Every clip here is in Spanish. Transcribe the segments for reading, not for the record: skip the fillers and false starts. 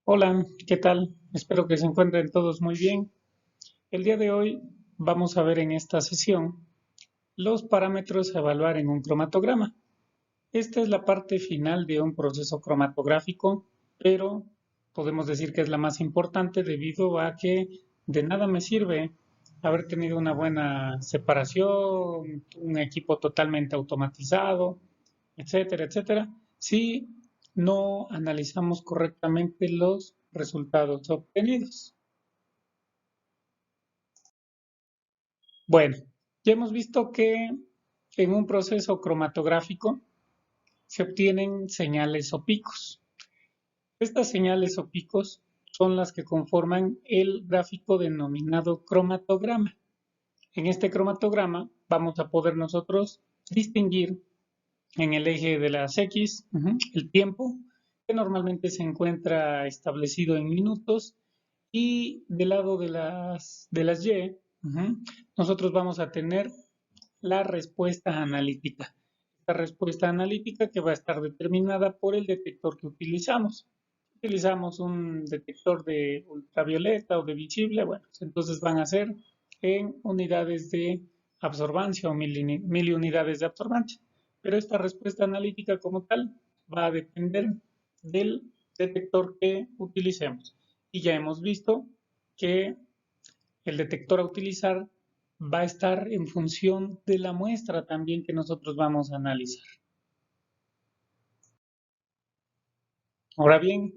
Hola, ¿qué tal? Espero que se encuentren todos muy bien. El día de hoy vamos a ver en esta sesión los parámetros a evaluar en un cromatograma. Esta es la parte final de un proceso cromatográfico, pero podemos decir que es la más importante debido a que de nada me sirve haber tenido una buena separación, un equipo totalmente automatizado, etcétera, etcétera, si no analizamos correctamente los resultados obtenidos. Bueno, ya hemos visto que en un proceso cromatográfico se obtienen señales o picos. Estas señales o picos son las que conforman el gráfico denominado cromatograma. En este cromatograma vamos a poder nosotros distinguir en el eje de las X el tiempo, que normalmente se encuentra establecido en minutos, y del lado de las Y, nosotros vamos a tener la respuesta analítica. Esta respuesta analítica que va a estar determinada por el detector que utilizamos. Utilizamos un detector de ultravioleta o de visible, bueno, pues entonces van a ser en unidades de absorbancia o miliunidades de absorbancia. Pero esta respuesta analítica como tal va a depender del detector que utilicemos. Y ya hemos visto que el detector a utilizar va a estar en función de la muestra también que nosotros vamos a analizar. Ahora bien,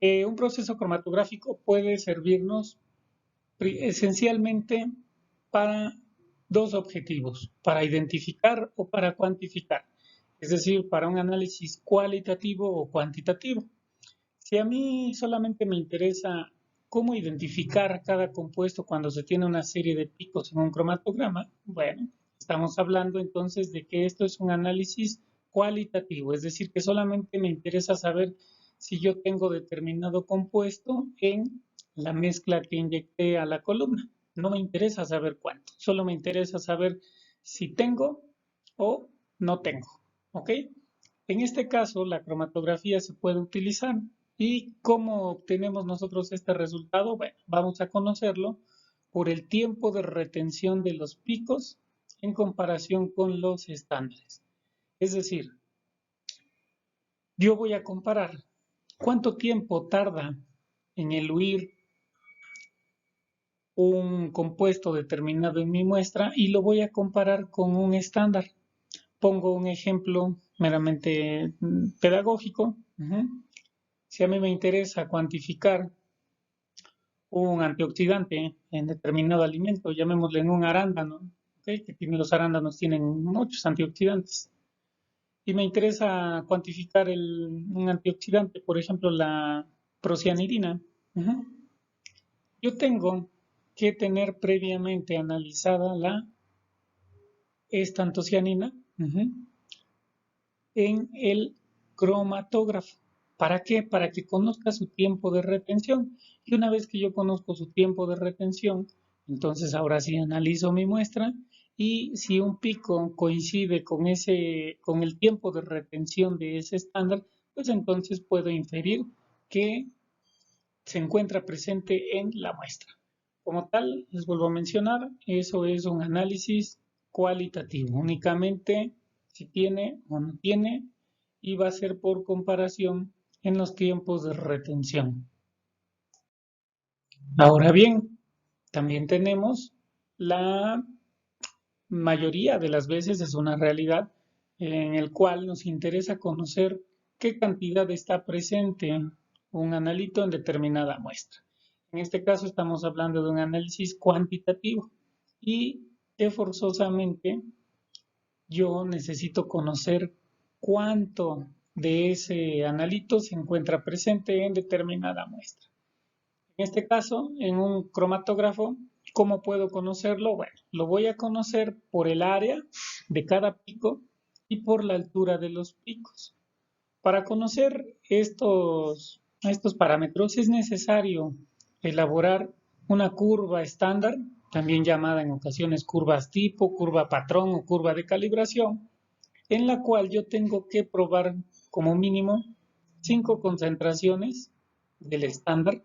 un proceso cromatográfico puede servirnos esencialmente para dos objetivos, para identificar o para cuantificar, es decir, para un análisis cualitativo o cuantitativo. Si a mí solamente me interesa cómo identificar cada compuesto cuando se tiene una serie de picos en un cromatograma, bueno, estamos hablando entonces de que esto es un análisis cualitativo, es decir, que solamente me interesa saber si yo tengo determinado compuesto en la mezcla que inyecté a la columna. No me interesa saber cuánto, solo me interesa saber si tengo o no tengo. ¿Ok? En este caso, la cromatografía se puede utilizar. ¿Y cómo obtenemos nosotros este resultado? Bueno, vamos a conocerlo por el tiempo de retención de los picos en comparación con los estándares. Es decir, yo voy a comparar cuánto tiempo tarda en eluir un compuesto determinado en mi muestra y lo voy a comparar con un estándar. Pongo un ejemplo meramente pedagógico. Si a mí me interesa cuantificar un antioxidante en determinado alimento, llamémosle en un arándano, ¿okay? Los arándanos tienen muchos antioxidantes. Y me interesa cuantificar un antioxidante, por ejemplo, la procianidina. Uh-huh. Yo tengo que tener previamente analizada la estantocianina en el cromatógrafo. ¿Para qué? Para que conozca su tiempo de retención. Y una vez que yo conozco su tiempo de retención, entonces ahora sí analizo mi muestra y si un pico coincide con el tiempo de retención de ese estándar, pues entonces puedo inferir que se encuentra presente en la muestra. Como tal, les vuelvo a mencionar, eso es un análisis cualitativo, únicamente si tiene o no tiene, y va a ser por comparación en los tiempos de retención. Ahora bien, también tenemos la mayoría de las veces es una realidad en el cual nos interesa conocer qué cantidad está presente un analito en determinada muestra. En este caso estamos hablando de un análisis cuantitativo y que forzosamente yo necesito conocer cuánto de ese analito se encuentra presente en determinada muestra. En este caso, en un cromatógrafo, ¿cómo puedo conocerlo? Bueno, lo voy a conocer por el área de cada pico y por la altura de los picos. Para conocer estos parámetros es necesario elaborar una curva estándar, también llamada en ocasiones curvas tipo, curva patrón o curva de calibración, en la cual yo tengo que probar como mínimo 5 concentraciones del estándar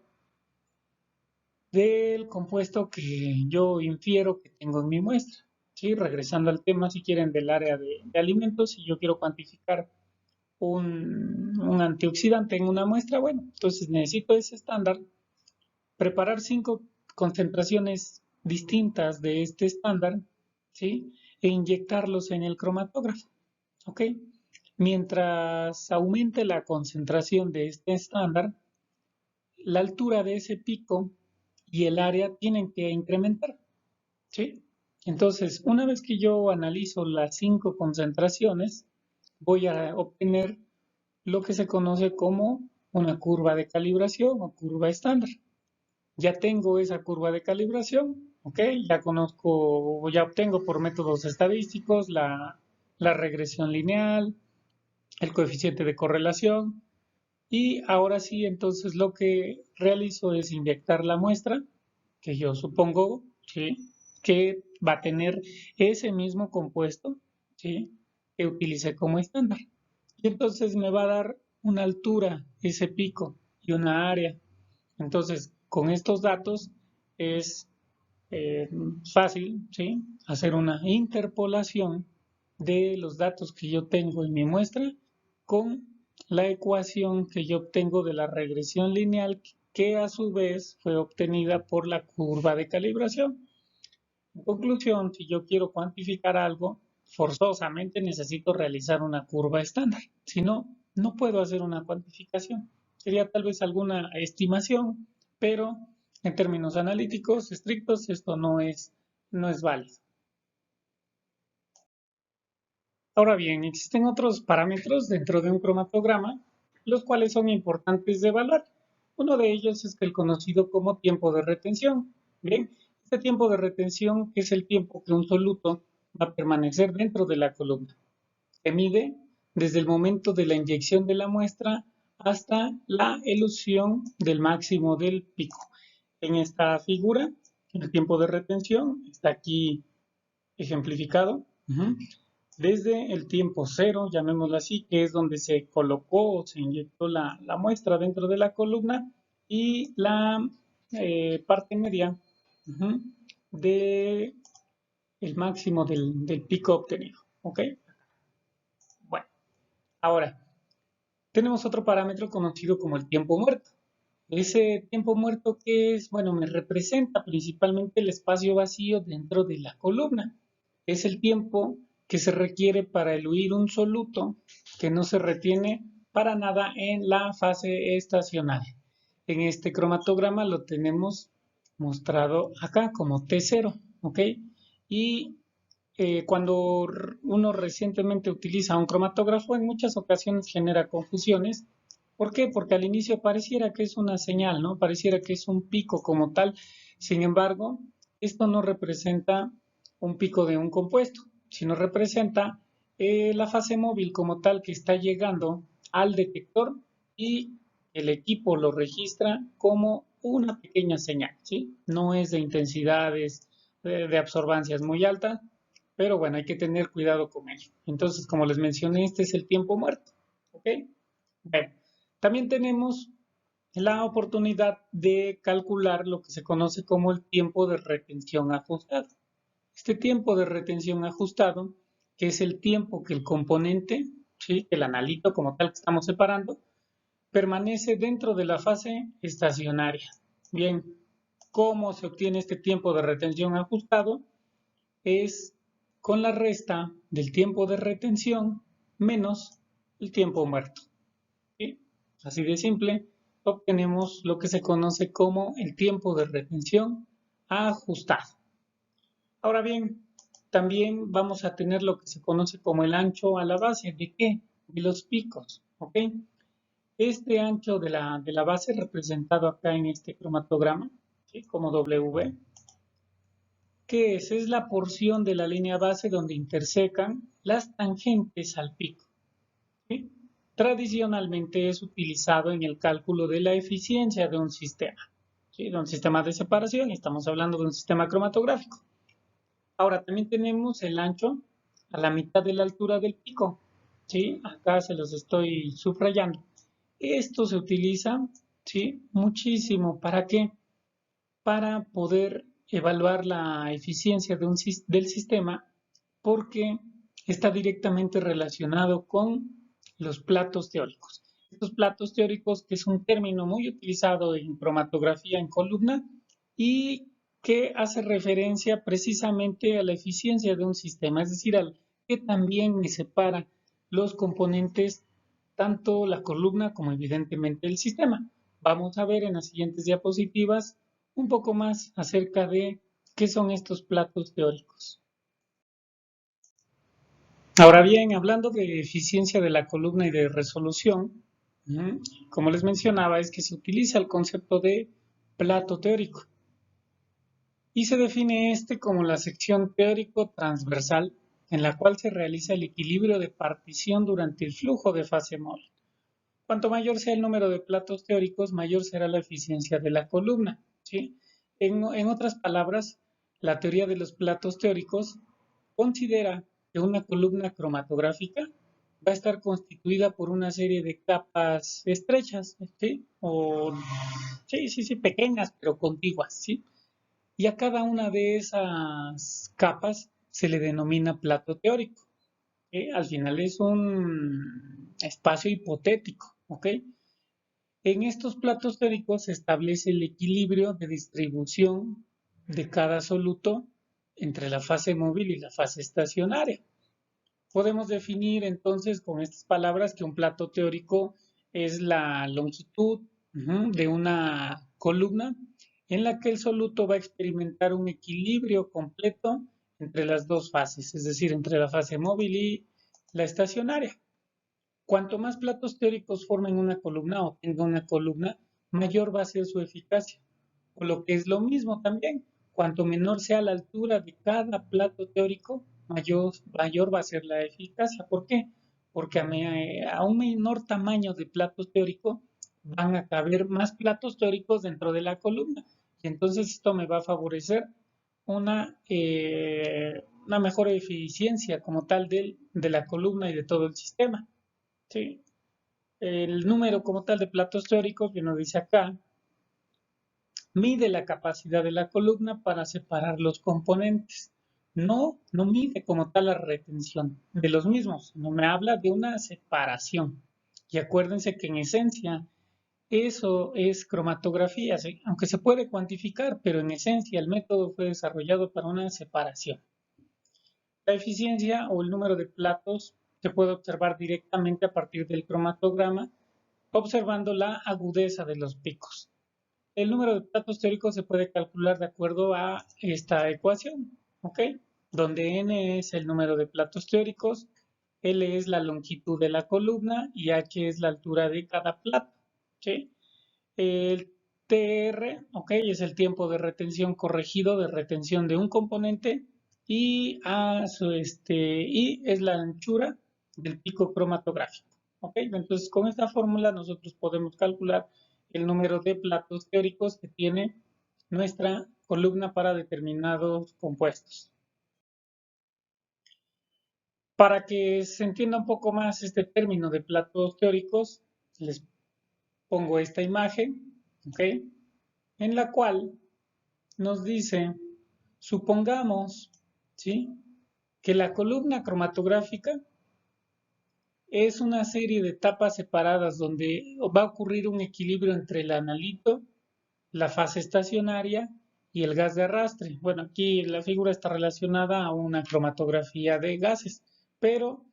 del compuesto que yo infiero que tengo en mi muestra. ¿Sí? Regresando al tema, si quieren, del área de alimentos, si yo quiero cuantificar un antioxidante en una muestra, bueno, entonces necesito ese estándar, preparar 5 concentraciones distintas de este estándar, ¿sí? E inyectarlos en el cromatógrafo, ¿ok? Mientras aumente la concentración de este estándar, la altura de ese pico y el área tienen que incrementar, ¿sí? Entonces, una vez que yo analizo las 5 concentraciones, voy a obtener lo que se conoce como una curva de calibración o curva estándar. Ya tengo esa curva de calibración, ¿ok? Ya conozco, ya obtengo por métodos estadísticos la regresión lineal, el coeficiente de correlación, y ahora sí, entonces lo que realizo es inyectar la muestra, que yo supongo, ¿sí? Que va a tener ese mismo compuesto, ¿sí? Que utilicé como estándar. Y entonces me va a dar una altura, ese pico, y una área. Entonces, con estos datos es eh, fácil, ¿sí? Hacer una interpolación de los datos que yo tengo en mi muestra con la ecuación que yo obtengo de la regresión lineal que a su vez fue obtenida por la curva de calibración. En conclusión, si yo quiero cuantificar algo, forzosamente necesito realizar una curva estándar. Si no, no puedo hacer una cuantificación. Sería tal vez alguna estimación, pero en términos analíticos estrictos esto no es válido. Ahora bien, existen otros parámetros dentro de un cromatograma, los cuales son importantes de evaluar. Uno de ellos es el conocido como tiempo de retención. Bien, este tiempo de retención es el tiempo que un soluto va a permanecer dentro de la columna. Se mide desde el momento de la inyección de la muestra hasta la elusión del máximo del pico. En esta figura, el tiempo de retención está aquí ejemplificado. Desde el tiempo cero, llamémoslo así, que es donde se colocó o se inyectó la muestra dentro de la columna, y la parte media de el máximo del pico obtenido. ¿Ok? Bueno, ahora tenemos otro parámetro conocido como el tiempo muerto. Ese tiempo muerto que es, bueno, me representa principalmente el espacio vacío dentro de la columna. Es el tiempo que se requiere para eluir un soluto que no se retiene para nada en la fase estacionaria. En este cromatograma lo tenemos mostrado acá como T0, ¿ok? Y cuando uno recientemente utiliza un cromatógrafo, en muchas ocasiones genera confusiones. ¿Por qué? Porque al inicio pareciera que es una señal, ¿no? Pareciera que es un pico como tal. Sin embargo, esto no representa un pico de un compuesto, sino representa la fase móvil como tal que está llegando al detector, y el equipo lo registra como una pequeña señal, ¿sí? No es de intensidades de absorbancias muy altas, pero bueno, hay que tener cuidado con ello. Entonces, como les mencioné, este es el tiempo muerto, ¿ok? Bueno, también tenemos la oportunidad de calcular lo que se conoce como el tiempo de retención ajustado. Este tiempo de retención ajustado, que es el tiempo que el componente, ¿sí? El analito como tal que estamos separando, permanece dentro de la fase estacionaria. Bien, ¿cómo se obtiene este tiempo de retención ajustado? Es con la resta del tiempo de retención menos el tiempo muerto. ¿Sí? Así de simple, obtenemos lo que se conoce como el tiempo de retención ajustado. Ahora bien, también vamos a tener lo que se conoce como el ancho a la base. ¿De qué? De los picos. ¿Ok? Este ancho de la base representado acá en este cromatograma, ¿sí? Como W, ¿qué es? Es la porción de la línea base donde intersecan las tangentes al pico. ¿Sí? Tradicionalmente es utilizado en el cálculo de la eficiencia de un sistema, ¿sí? De un sistema de separación, y estamos hablando de un sistema cromatográfico. Ahora, también tenemos el ancho a la mitad de la altura del pico, ¿sí? Acá se los estoy subrayando. Esto se utiliza ¿sí? Muchísimo. ¿Para qué? Para poder evaluar la eficiencia del sistema porque está directamente relacionado con los platos teóricos. Estos platos teóricos, que es un término muy utilizado en cromatografía en columna y que hace referencia precisamente a la eficiencia de un sistema, es decir, al que también me separa los componentes, tanto la columna como evidentemente el sistema. Vamos a ver en las siguientes diapositivas un poco más acerca de qué son estos platos teóricos. Ahora bien, hablando de eficiencia de la columna y de resolución, como les mencionaba, es que se utiliza el concepto de plato teórico y se define este como la sección teórico-transversal en la cual se realiza el equilibrio de partición durante el flujo de fase móvil. Cuanto mayor sea el número de platos teóricos, mayor será la eficiencia de la columna, ¿sí? En otras palabras, la teoría de los platos teóricos considera que una columna cromatográfica va a estar constituida por una serie de capas estrechas, ¿sí? O sí, pequeñas, pero contiguas, ¿sí? Y a cada una de esas capas se le denomina plato teórico, que al final es un espacio hipotético, ¿ok? En estos platos teóricos se establece el equilibrio de distribución de cada soluto entre la fase móvil y la fase estacionaria. Podemos definir entonces con estas palabras que un plato teórico es la longitud de una columna en la que el soluto va a experimentar un equilibrio completo entre las dos fases, es decir, entre la fase móvil y la estacionaria. Cuanto más platos teóricos formen una columna o tenga una columna, mayor va a ser su eficacia. O lo que es lo mismo también, cuanto menor sea la altura de cada plato teórico, mayor va a ser la eficacia. ¿Por qué? Porque a un menor tamaño de plato teórico van a caber más platos teóricos dentro de la columna. Y entonces esto me va a favorecer una mejor eficiencia como tal de la columna y de todo el sistema. Sí. El número como tal de platos teóricos, que nos dice acá, mide la capacidad de la columna para separar los componentes. No mide como tal la retención de los mismos, sino me habla de una separación. Y acuérdense que en esencia eso es cromatografía, ¿sí? Aunque se puede cuantificar, pero en esencia el método fue desarrollado para una separación. La eficiencia o el número de platos se puede observar directamente a partir del cromatograma observando la agudeza de los picos. El número de platos teóricos se puede calcular de acuerdo a esta ecuación, ¿ok? Donde n es el número de platos teóricos, L es la longitud de la columna y H es la altura de cada plato, ¿ok? El TR, ¿ok? Es el tiempo de retención corregido de retención de un componente y I es la anchura del pico cromatográfico, ¿ok? Entonces, con esta fórmula nosotros podemos calcular el número de platos teóricos que tiene nuestra columna para determinados compuestos. Para que se entienda un poco más este término de platos teóricos, les pongo esta imagen, ¿ok? En la cual nos dice, supongamos, ¿sí? Que la columna cromatográfica es una serie de etapas separadas donde va a ocurrir un equilibrio entre el analito, la fase estacionaria y el gas de arrastre. Bueno, aquí la figura está relacionada a una cromatografía de gases, pero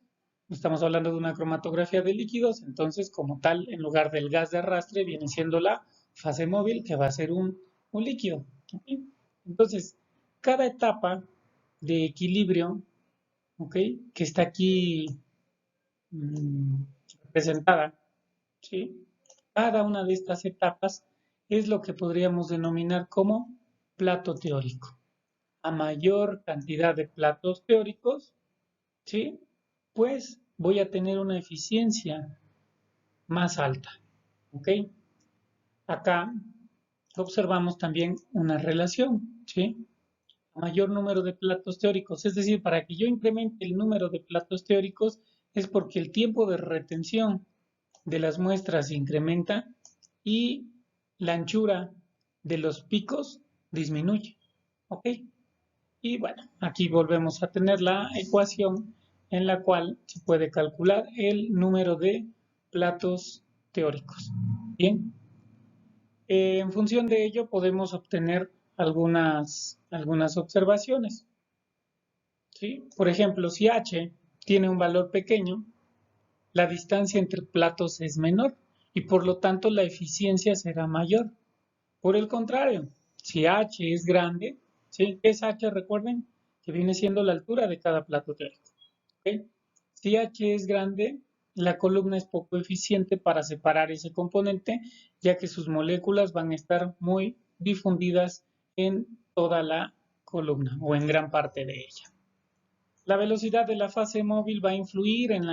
estamos hablando de una cromatografía de líquidos, entonces como tal, en lugar del gas de arrastre viene siendo la fase móvil que va a ser un líquido. ¿Okay? Entonces, cada etapa de equilibrio, ¿ok? Que está aquí mmm, representada, ¿sí? Cada una de estas etapas es lo que podríamos denominar como plato teórico. A mayor cantidad de platos teóricos, ¿sí? Pues voy a tener una eficiencia más alta, ¿ok? Acá observamos también una relación, ¿sí? A mayor número de platos teóricos, es decir, para que yo incremente el número de platos teóricos es porque el tiempo de retención de las muestras se incrementa y la anchura de los picos disminuye. ¿Ok? Y bueno, aquí volvemos a tener la ecuación en la cual se puede calcular el número de platos teóricos. Bien, en función de ello podemos obtener algunas observaciones. ¿Sí? Por ejemplo, si h tiene un valor pequeño, la distancia entre platos es menor y por lo tanto la eficiencia será mayor. Por el contrario, si h es grande, ¿sí? ¿Qué es h? Recuerden que viene siendo la altura de cada plato teórico. ¿Ok? Si h es grande, la columna es poco eficiente para separar ese componente, ya que sus moléculas van a estar muy difundidas en toda la columna o en gran parte de ella. La velocidad de la fase móvil va a influir en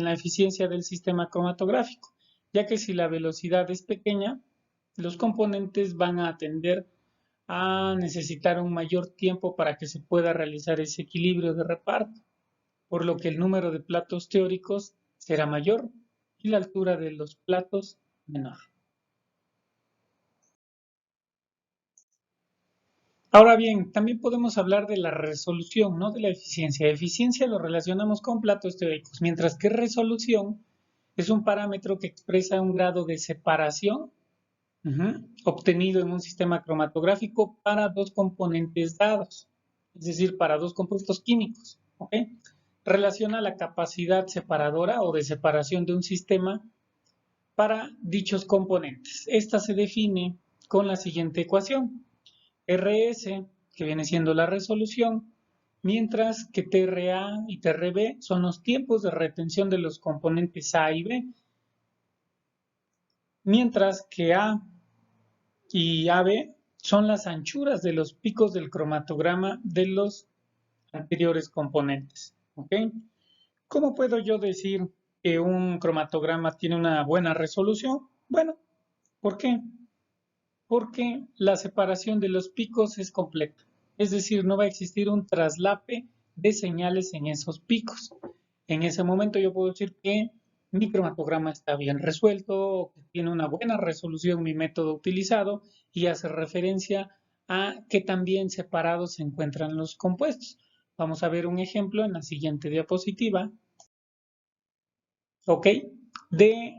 la eficiencia del sistema cromatográfico, ya que si la velocidad es pequeña, los componentes van a tender a necesitar un mayor tiempo para que se pueda realizar ese equilibrio de reparto, por lo que el número de platos teóricos será mayor y la altura de los platos menor. Ahora bien, también podemos hablar de la resolución, no de la eficiencia. Eficiencia lo relacionamos con platos teóricos, mientras que resolución es un parámetro que expresa un grado de separación obtenido en un sistema cromatográfico para dos componentes dados, es decir, para dos compuestos químicos. ¿Ok? Relaciona la capacidad separadora o de separación de un sistema para dichos componentes. Esta se define con la siguiente ecuación. RS, que viene siendo la resolución, mientras que TRA y TRB son los tiempos de retención de los componentes A y B, mientras que A y AB son las anchuras de los picos del cromatograma de los anteriores componentes. ¿Ok? ¿Cómo puedo yo decir que un cromatograma tiene una buena resolución? Bueno, ¿por qué? Porque la separación de los picos es completa. Es decir, no va a existir un traslape de señales en esos picos. En ese momento yo puedo decir que mi cromatograma está bien resuelto, que tiene una buena resolución mi método utilizado y hace referencia a que también separados se encuentran los compuestos. Vamos a ver un ejemplo en la siguiente diapositiva, ¿ok? De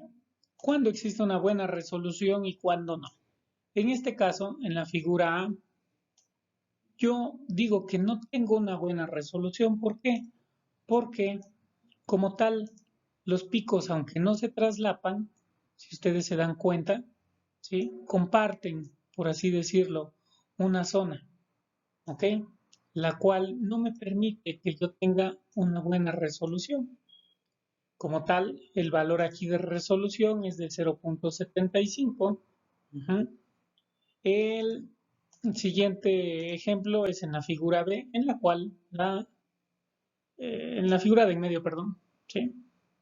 cuándo existe una buena resolución y cuándo no. En este caso, en la figura A, yo digo que no tengo una buena resolución. ¿Por qué? Porque como tal, los picos, aunque no se traslapan, si ustedes se dan cuenta, ¿sí? Comparten, por así decirlo, una zona, ¿ok? La cual no me permite que yo tenga una buena resolución. Como tal, el valor aquí de resolución es de 0.75. El siguiente ejemplo es en la figura B, en la cual en la figura de en medio, perdón, ¿sí?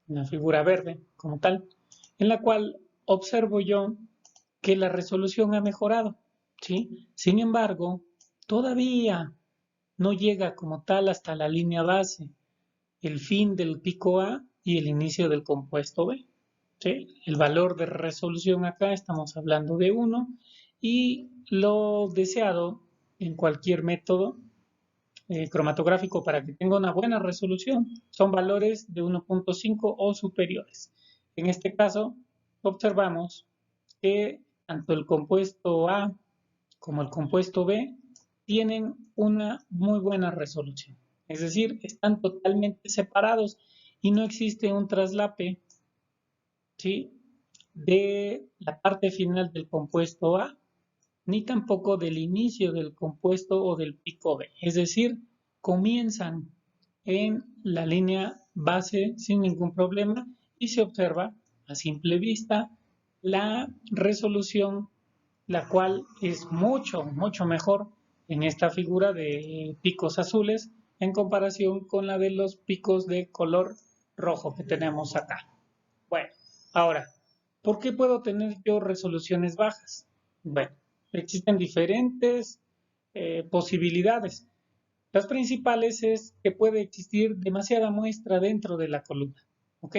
En la figura verde como tal, en la cual observo yo que la resolución ha mejorado, ¿sí? Sin embargo, todavía no llega como tal hasta la línea base, el fin del pico A y el inicio del compuesto B. ¿Sí? El valor de resolución acá estamos hablando de 1 y lo deseado en cualquier método cromatográfico para que tenga una buena resolución son valores de 1.5 o superiores. En este caso, observamos que tanto el compuesto A como el compuesto B tienen una muy buena resolución. Es decir, están totalmente separados y no existe un traslape, ¿sí? De la parte final del compuesto A, ni tampoco del inicio del compuesto o del pico B. Es decir, comienzan en la línea base sin ningún problema y se observa a simple vista la resolución, la cual es mucho mejor en esta figura de picos azules en comparación con la de los picos de color rojo que tenemos acá. Bueno, ahora, ¿por qué puedo tener yo resoluciones bajas? Bueno, existen diferentes posibilidades. Las principales es que puede existir demasiada muestra dentro de la columna, ¿ok?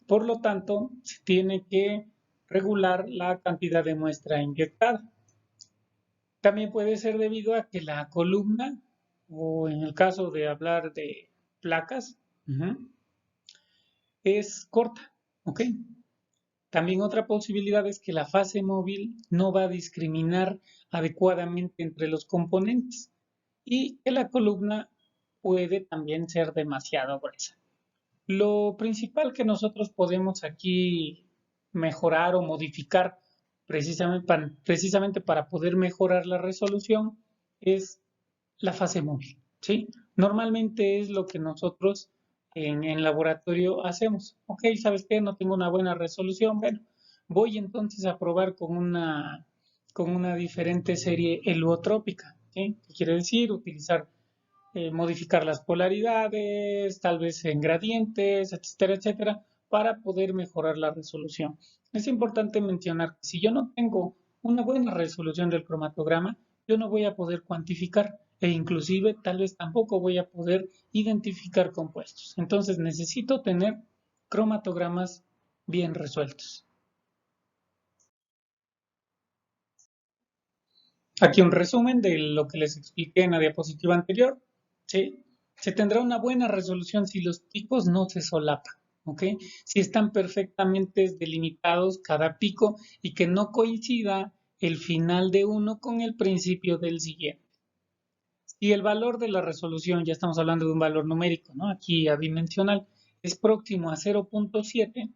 Por lo tanto, se tiene que regular la cantidad de muestra inyectada. También puede ser debido a que la columna, o en el caso de hablar de placas, es corta, ¿ok? También otra posibilidad es que la fase móvil no va a discriminar adecuadamente entre los componentes y que la columna puede también ser demasiado gruesa. Lo principal que nosotros podemos aquí mejorar o modificar precisamente para poder mejorar la resolución es la fase móvil, ¿sí? Normalmente es lo que nosotros en laboratorio hacemos. Ok, ¿sabes qué? No tengo una buena resolución. Bueno, voy entonces a probar con una diferente serie heliootrópica, ¿sí? ¿Qué quiere decir? Utilizar modificar las polaridades, tal vez en gradientes, etcétera, etcétera, para poder mejorar la resolución. Es importante mencionar que si yo no tengo una buena resolución del cromatograma, yo no voy a poder cuantificar e inclusive tal vez tampoco voy a poder identificar compuestos. Entonces necesito tener cromatogramas bien resueltos. Aquí un resumen de lo que les expliqué en la diapositiva anterior. ¿Sí? Se tendrá una buena resolución si los picos no se solapan. ¿Ok? Si están perfectamente delimitados cada pico y que no coincida el final de uno con el principio del siguiente. Si el valor de la resolución, ya estamos hablando de un valor numérico, ¿no? Aquí adimensional, es próximo a 0.7,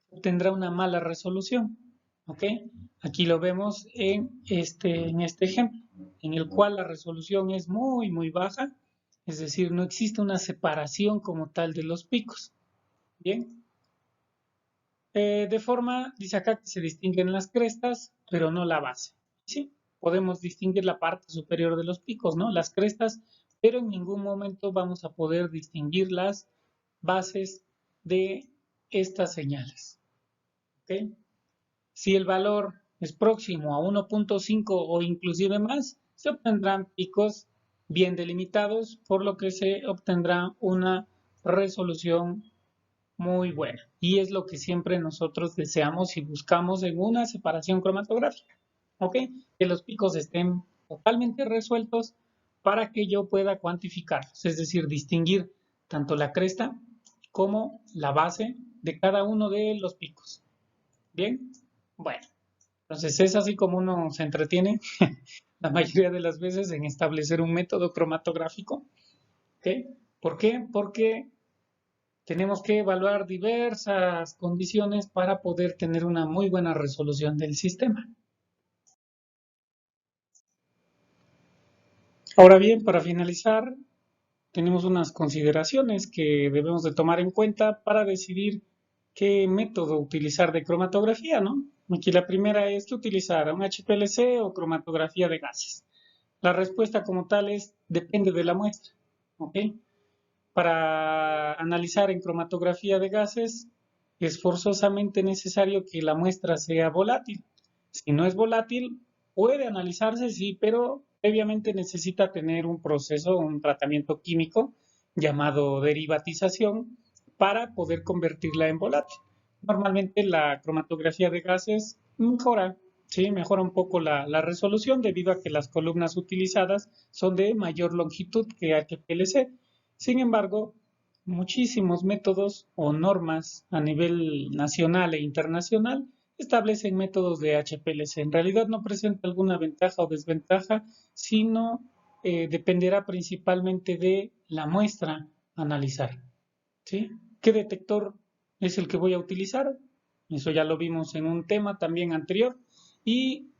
obtendrá una mala resolución. ¿Ok? Aquí lo vemos en este ejemplo, en el cual la resolución es muy, muy baja, es decir, no existe una separación como tal de los picos. Bien, de forma, dice acá que se distinguen las crestas, pero no la base. Sí, podemos distinguir la parte superior de los picos, ¿no? Las crestas, pero en ningún momento vamos a poder distinguir las bases de estas señales. ¿Ok? Si el valor es próximo a 1.5 o inclusive más, se obtendrán picos bien delimitados, por lo que se obtendrá una resolución muy buena. Y es lo que siempre nosotros deseamos y buscamos en una separación cromatográfica. ¿Ok? Que los picos estén totalmente resueltos para que yo pueda cuantificarlos, es decir, distinguir tanto la cresta como la base de cada uno de los picos. Bien, bueno. Entonces es así como uno se entretiene la mayoría de las veces en establecer un método cromatográfico. ¿Okay? ¿Por qué? Porque tenemos que evaluar diversas condiciones para poder tener una muy buena resolución del sistema. Ahora bien, para finalizar, tenemos unas consideraciones que debemos de tomar en cuenta para decidir qué método utilizar de cromatografía, ¿no? Aquí la primera es utilizar un HPLC o cromatografía de gases. La respuesta como tal es depende de la muestra. ¿Ok? Para analizar en cromatografía de gases es forzosamente necesario que la muestra sea volátil. Si no es volátil, puede analizarse, sí, pero previamente necesita tener un proceso, un tratamiento químico llamado derivatización para poder convertirla en volátil. Normalmente la cromatografía de gases mejora, ¿sí? Mejora un poco la resolución debido a que las columnas utilizadas son de mayor longitud que HPLC. Sin embargo, muchísimos métodos o normas a nivel nacional e internacional establecen métodos de HPLC. En realidad no presenta alguna ventaja o desventaja, sino dependerá principalmente de la muestra a analizar. ¿Sí? ¿Qué detector es el que voy a utilizar? Eso ya lo vimos en un tema también anterior y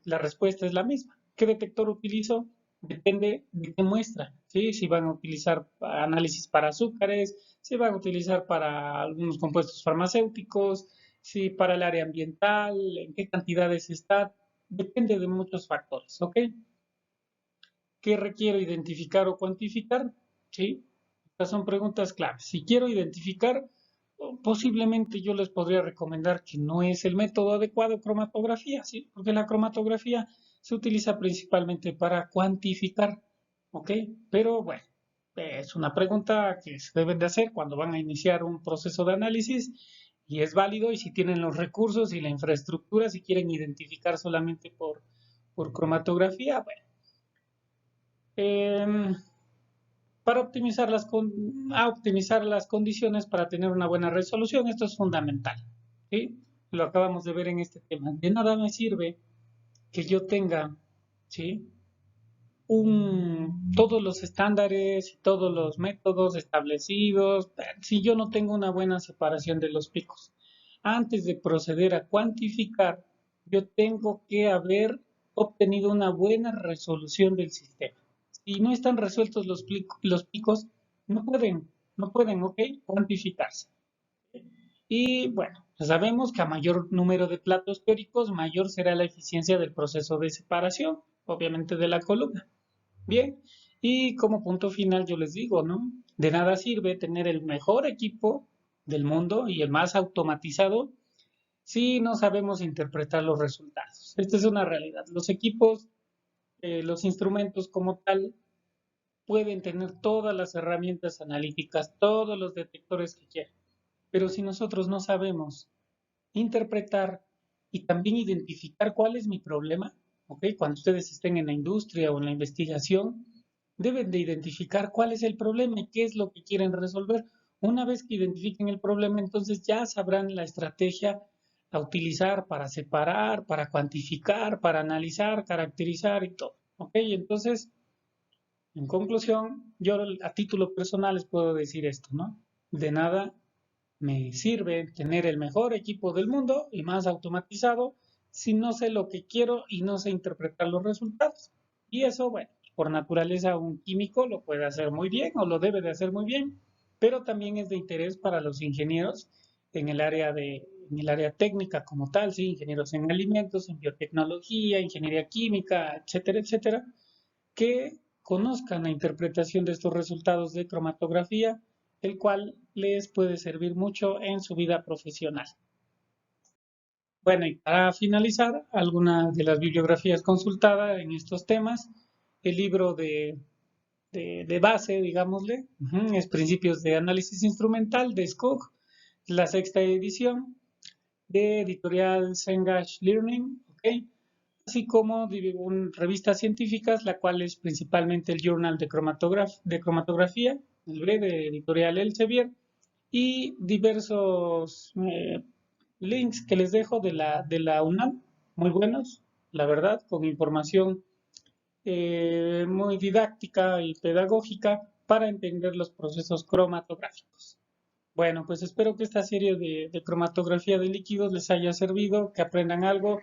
la respuesta es la misma. ¿Qué detector utilizo? Depende de qué muestra, ¿sí? Si van a utilizar análisis para azúcares, si van a utilizar para algunos compuestos farmacéuticos, si para el área ambiental, en qué cantidades está, depende de muchos factores, ¿ok? ¿Qué requiero identificar o cuantificar? ¿Sí? Estas son preguntas claves. Si quiero identificar, posiblemente yo les podría recomendar que no es el método adecuado cromatografía, ¿sí? Porque la cromatografía se utiliza principalmente para cuantificar, ¿ok? Pero bueno, es una pregunta que se deben de hacer cuando van a iniciar un proceso de análisis y es válido, y si tienen los recursos y la infraestructura, si quieren identificar solamente por cromatografía, bueno. Em, para optimizar las condiciones para tener una buena resolución, esto es fundamental, ¿sí? Lo acabamos de ver en este tema. De nada me sirve que yo tenga, ¿sí? Todos los estándares y todos los métodos establecidos, si yo no tengo una buena separación de los picos. Antes de proceder a cuantificar, yo tengo que haber obtenido una buena resolución del sistema. Si no están resueltos los picos, no pueden, no pueden, ¿ok? Cuantificarse. Y bueno, sabemos que a mayor número de platos teóricos, mayor será la eficiencia del proceso de separación, obviamente de la columna. Bien, y como punto final yo les digo, ¿no? De nada sirve tener el mejor equipo del mundo y el más automatizado si no sabemos interpretar los resultados. Esta es una realidad. Los equipos, los instrumentos como tal, pueden tener todas las herramientas analíticas, todos los detectores que quieran, pero si nosotros no sabemos interpretar y también identificar cuál es mi problema, ¿ok? Cuando ustedes estén en la industria o en la investigación, deben de identificar cuál es el problema y qué es lo que quieren resolver. Una vez que identifiquen el problema, entonces ya sabrán la estrategia a utilizar para separar, para cuantificar, para analizar, caracterizar y todo. ¿Ok? Entonces, en conclusión, yo a título personal les puedo decir esto, ¿no? De nada me sirve tener el mejor equipo del mundo y más automatizado si no sé lo que quiero y no sé interpretar los resultados. Y eso, bueno, por naturaleza un químico lo puede hacer muy bien o lo debe de hacer muy bien, pero también es de interés para los ingenieros en el área técnica como tal, sí, ingenieros en alimentos, en biotecnología, ingeniería química, etcétera, etcétera, que conozcan la interpretación de estos resultados de cromatografía, el cual les puede servir mucho en su vida profesional. Bueno, y para finalizar, algunas de las bibliografías consultadas en estos temas, el libro de base, digámosle, es Principios de Análisis Instrumental de Skog, la sexta edición de editorial Cengage Learning, ¿ok? Así como revistas científicas, la cual es principalmente el Journal de Cromatografía, el B de editorial Elsevier, y diversos links que les dejo de la UNAM, muy buenos, la verdad, con información muy didáctica y pedagógica para entender los procesos cromatográficos. Bueno, pues espero que esta serie de cromatografía de líquidos les haya servido, que aprendan algo,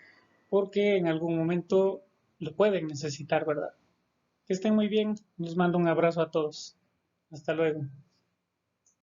porque en algún momento lo pueden necesitar, ¿verdad? Que estén muy bien. Les mando un abrazo a todos. Hasta luego.